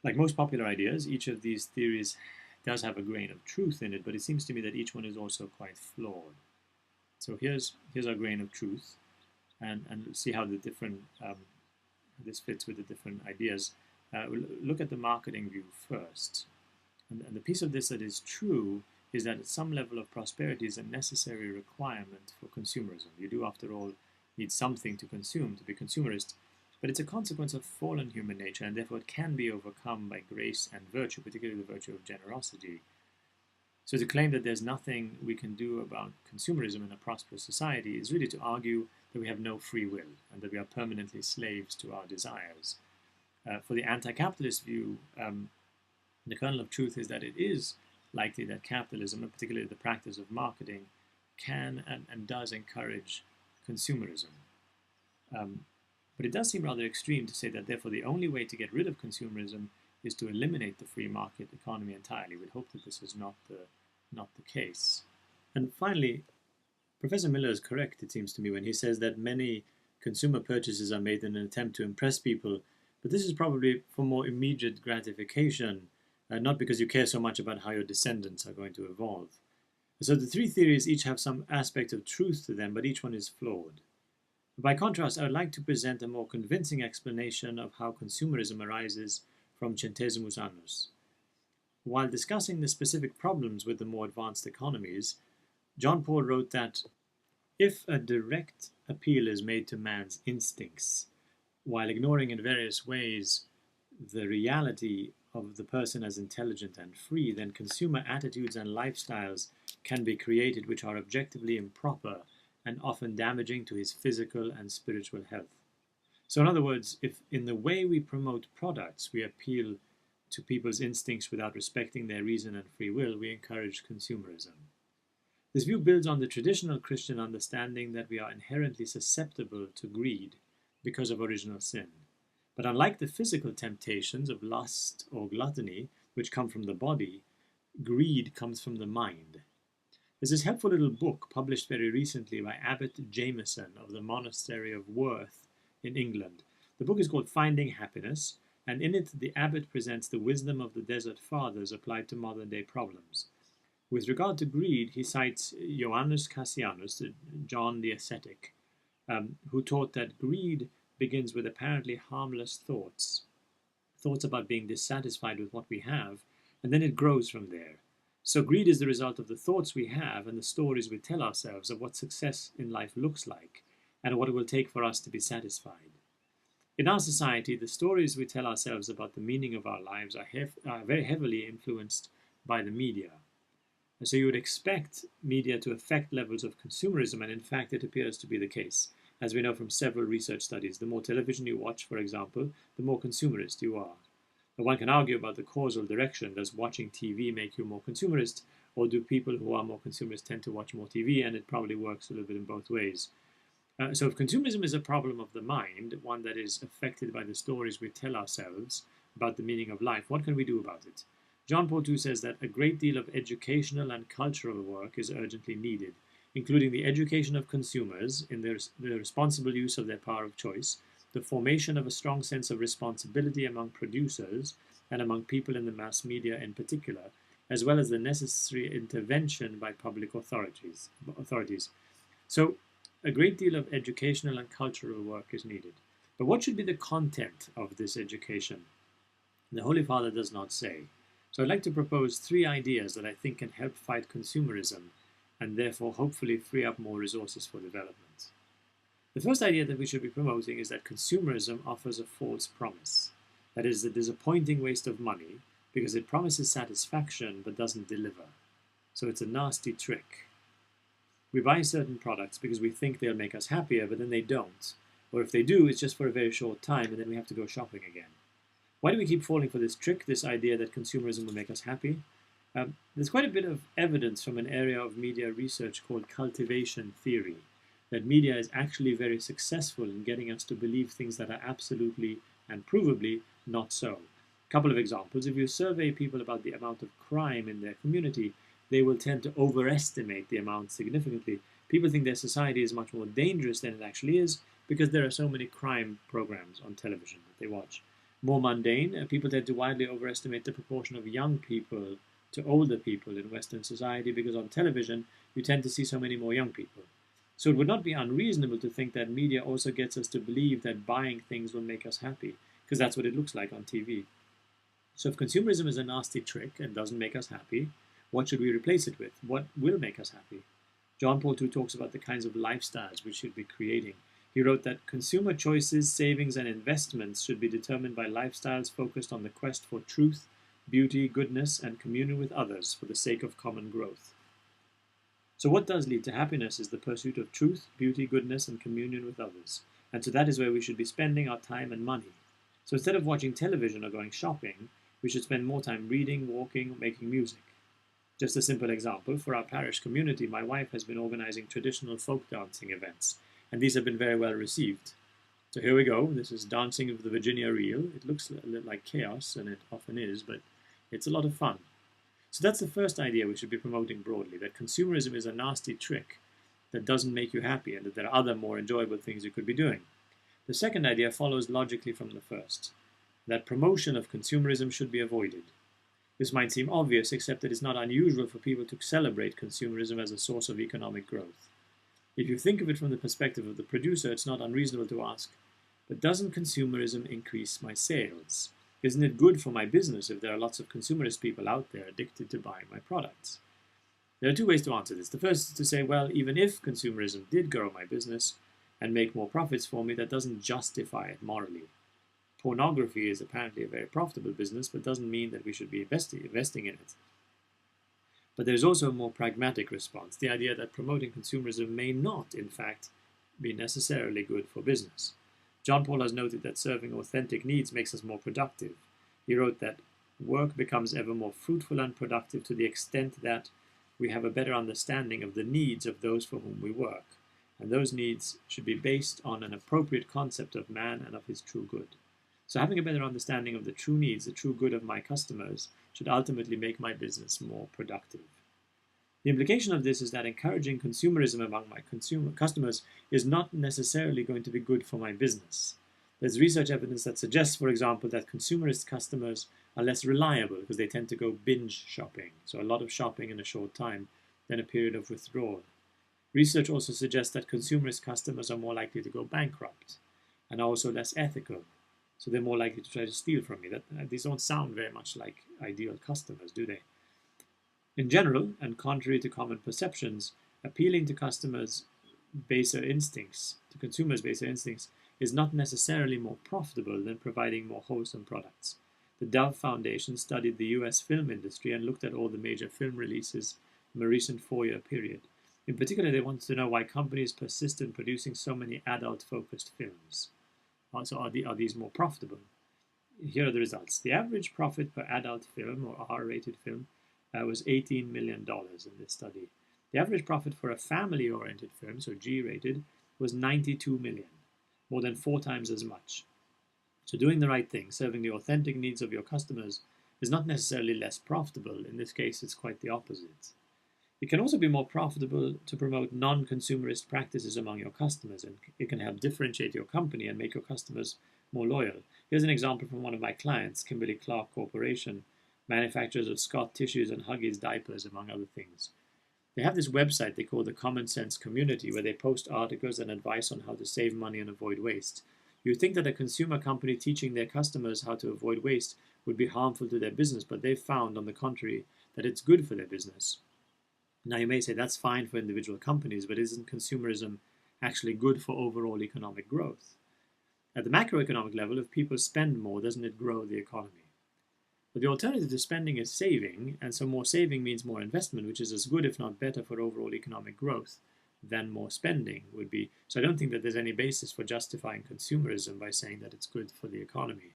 Like most popular ideas, each of these theories does have a grain of truth in it, but it seems to me that each one is also quite flawed. So here's our grain of truth, and see how the different this fits with the different ideas. We'll look at the marketing view first. And the piece of this that is true is that some level of prosperity is a necessary requirement for consumerism. You do, after all, need something to consume to be consumerist, but it's a consequence of fallen human nature, and therefore it can be overcome by grace and virtue, particularly the virtue of generosity. So to claim that there's nothing we can do about consumerism in a prosperous society is really to argue that we have no free will and that we are permanently slaves to our desires. For the anti-capitalist view, the kernel of truth is that it is likely that capitalism, and particularly the practice of marketing, can and does encourage consumerism. But it does seem rather extreme to say that therefore the only way to get rid of consumerism is to eliminate the free market economy entirely. We'd hope that this is not the case. And finally, Professor Miller is correct, it seems to me, when he says that many consumer purchases are made in an attempt to impress people, but this is probably for more immediate gratification, not because you care so much about how your descendants are going to evolve. So the three theories each have some aspect of truth to them, but each one is flawed. By contrast, I would like to present a more convincing explanation of how consumerism arises from Centesimus Annus. While discussing the specific problems with the more advanced economies, John Paul wrote that if a direct appeal is made to man's instincts, while ignoring in various ways the reality of the person as intelligent and free, then consumer attitudes and lifestyles can be created which are objectively improper and often damaging to his physical and spiritual health. So in other words, if in the way we promote products we appeal to people's instincts without respecting their reason and free will, we encourage consumerism. This view builds on the traditional Christian understanding that we are inherently susceptible to greed because of original sin. But unlike the physical temptations of lust or gluttony, which come from the body, greed comes from the mind. There's this helpful little book published very recently by Abbot Jameson of the Monastery of Worth in England. The book is called Finding Happiness, and in it the abbot presents the wisdom of the Desert Fathers applied to modern-day problems. With regard to greed, he cites Johannes Cassianus, John the Ascetic, who taught that greed begins with apparently harmless thoughts about being dissatisfied with what we have, and then it grows from there. So greed is the result of the thoughts we have and the stories we tell ourselves of what success in life looks like and what it will take for us to be satisfied. In our society, the stories we tell ourselves about the meaning of our lives are very heavily influenced by the media. And so you would expect media to affect levels of consumerism, and in fact it appears to be the case. As we know from several research studies, the more television you watch, for example, the more consumerist you are. But one can argue about the causal direction. Does watching TV make you more consumerist, or do people who are more consumerist tend to watch more TV? And it probably works a little bit in both ways. So if consumerism is a problem of the mind, one that is affected by the stories we tell ourselves about the meaning of life, what can we do about it? John Paul II says that a great deal of educational and cultural work is urgently needed, including the education of consumers in the responsible use of their power of choice, the formation of a strong sense of responsibility among producers and among people in the mass media in particular, as well as the necessary intervention by public authorities. So a great deal of educational and cultural work is needed. But what should be the content of this education? The Holy Father does not say. So I'd like to propose three ideas that I think can help fight consumerism and therefore hopefully free up more resources for development. The first idea that we should be promoting is that consumerism offers a false promise. That is, a disappointing waste of money because it promises satisfaction but doesn't deliver. So it's a nasty trick. We buy certain products because we think they'll make us happier, but then they don't. Or if they do, it's just for a very short time and then we have to go shopping again. Why do we keep falling for this trick, this idea that consumerism will make us happy? There's quite a bit of evidence from an area of media research called cultivation theory, that media is actually very successful in getting us to believe things that are absolutely and provably not so. A couple of examples. If you survey people about the amount of crime in their community, they will tend to overestimate the amount significantly. People think their society is much more dangerous than it actually is because there are so many crime programs on television that they watch. More mundane, people tend to widely overestimate the proportion of young people to older people in Western society because on television you tend to see so many more young people. So it would not be unreasonable to think that media also gets us to believe that buying things will make us happy, because that's what it looks like on TV. So if consumerism is a nasty trick and doesn't make us happy, what should we replace it with? What will make us happy? John Paul II talks about the kinds of lifestyles we should be creating. He wrote that consumer choices, savings, and investments should be determined by lifestyles focused on the quest for truth, beauty, goodness, and communion with others for the sake of common growth. So what does lead to happiness is the pursuit of truth, beauty, goodness, and communion with others. And so that is where we should be spending our time and money. So instead of watching television or going shopping, we should spend more time reading, walking, or making music. Just a simple example, for our parish community, my wife has been organizing traditional folk dancing events, and these have been very well received. So here we go. This is dancing of the Virginia reel. It looks a little like chaos, and it often is, but it's a lot of fun. So that's the first idea we should be promoting broadly, that consumerism is a nasty trick that doesn't make you happy and that there are other more enjoyable things you could be doing. The second idea follows logically from the first, that promotion of consumerism should be avoided. This might seem obvious, except that it's not unusual for people to celebrate consumerism as a source of economic growth. If you think of it from the perspective of the producer, it's not unreasonable to ask, but doesn't consumerism increase my sales? Isn't it good for my business if there are lots of consumerist people out there addicted to buying my products? There are two ways to answer this. The first is to say, well, even if consumerism did grow my business and make more profits for me, that doesn't justify it morally. Pornography is apparently a very profitable business, but doesn't mean that we should be investing in it. But there's also a more pragmatic response, the idea that promoting consumerism may not, in fact, be necessarily good for business. John Paul has noted that serving authentic needs makes us more productive. He wrote that work becomes ever more fruitful and productive to the extent that we have a better understanding of the needs of those for whom we work, and those needs should be based on an appropriate concept of man and of his true good. So having a better understanding of the true needs, the true good of my customers, should ultimately make my business more productive. The implication of this is that encouraging consumerism among my customers is not necessarily going to be good for my business. There's research evidence that suggests, for example, that consumerist customers are less reliable because they tend to go binge shopping, so a lot of shopping in a short time, than a period of withdrawal. Research also suggests that consumerist customers are more likely to go bankrupt and are also less ethical, so they're more likely to try to steal from you. These don't sound very much like ideal customers, do they? In general, and contrary to common perceptions, appealing to consumers' baser instincts, is not necessarily more profitable than providing more wholesome products. The Dove Foundation studied the US film industry and looked at all the major film releases from a recent 4-year period. In particular, they wanted to know why companies persist in producing so many adult-focused films. Also, are these more profitable? Here are the results. The average profit per adult film or R-rated film was $18 million in this study. The average profit for a family-oriented film, so G-rated, was $92 million, more than 4 times as much. So doing the right thing, serving the authentic needs of your customers, is not necessarily less profitable. In this case, it's quite the opposite. It can also be more profitable to promote non-consumerist practices among your customers, and it can help differentiate your company and make your customers more loyal. Here's an example from one of my clients, Kimberly-Clark Corporation, manufacturers of Scott tissues and Huggies diapers, among other things. They have this website they call the Common Sense Community, where they post articles and advice on how to save money and avoid waste. You'd think that a consumer company teaching their customers how to avoid waste would be harmful to their business, but they've found, on the contrary, that it's good for their business. Now you may say that's fine for individual companies, but isn't consumerism actually good for overall economic growth? At the macroeconomic level, if people spend more, doesn't it grow the economy? But the alternative to spending is saving, and so more saving means more investment, which is as good, if not better, for overall economic growth than more spending would be. So I don't think that there's any basis for justifying consumerism by saying that it's good for the economy.